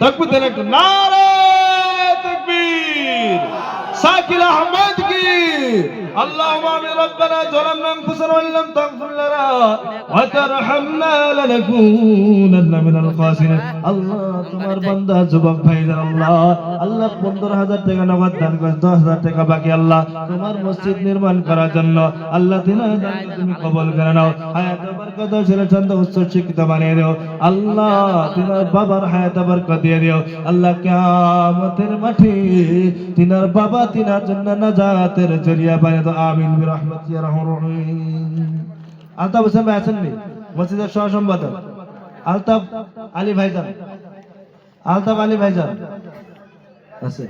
তাকবীর দেন একটু, নারে তাকবীর। শাকিল আহমেদ কি اللهم آمين ربنا ظلمنا أنفسنا وإن لم تغفر لنا وترحمنا لنكونن من الخاسرين। আল্লাহ তোমার বান্দা যুবক ভাইদের আল্লাহ 15,000 টাকা নগদ দান করে 10,000 টাকা বাকি আল্লাহ তোমার মসজিদ নির্মাণ করার জন্য আল্লাহ দিনের দানকে তুমি কবুল করে নাও। হায়াত বরকত ছেলে চন্দ উচ্চ শিক্ষিত বানিয়ে দাও আল্লাহ। তিনার বাবার হায়াত বরকত দিয়ে দিও আল্লাহ। কিয়ামতের মাঠে তিনার বাবা তিনার জন্য নাজাতের জরিয়া বানিয়ে দাও। আমিন বিরহমাতিকা ইয়া আরহামার রাহিমিন। আলতাফ হোসেন ভাই আছেন নি? মসজিদের সহ সম্পাদক আলতাফ আলী ভাইজান, আলতাফ আলী ভাইজান আছে।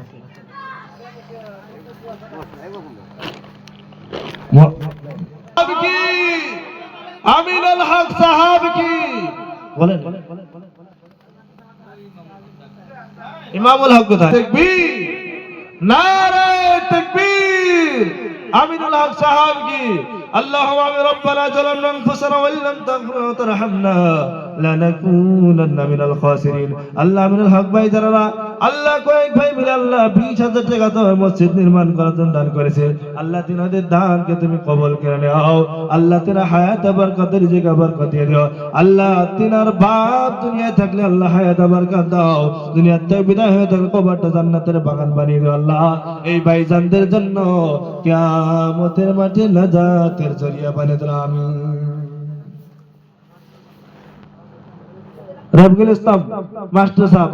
আমিনুল হক সাহাব কি বলেন? ইমামুল হক কোথায়? তাকবীর, নারে তাকবীর। আমিনুল হক সাহাব কি আল্লাহুম্মা রব্বানা যালামনা আনফুসানা ওয়া ইল্লাম তাগফির ওয়া তারহামনা লানাকুনান্না মিনাল খাসিরিন। আল্লাহ আমিনুল হক ভাই যারা আল্লাহ কয়েক ভাই মিলে আল্লাহ 20,000 টাকা তোমার মসজিদ নির্মাণ করার জন্য দান করেছে আল্লাহ তিনাদের দানকে তুমি কবুল করে নাও আল্লাহ। তিনার হায়াত বরকত রিজিক বরকত দিয়ে দাও আল্লাহ। তিনার বাপ দুনিয়ায় থাকলে আল্লাহ হায়াত বরকত দাও, দুনিয়াতে বিদায় হয়ে থাকলে কবরটা জান্নাতের বাগান বানিয়ে দাও আল্লাহ। এই ভাইজানদের জন্য কিয়ামতের মাঠে নাজাতের জরিয়া বানিয়ে দাও আমিন। রবিউল ইসলাম মাস্টার সাহেব।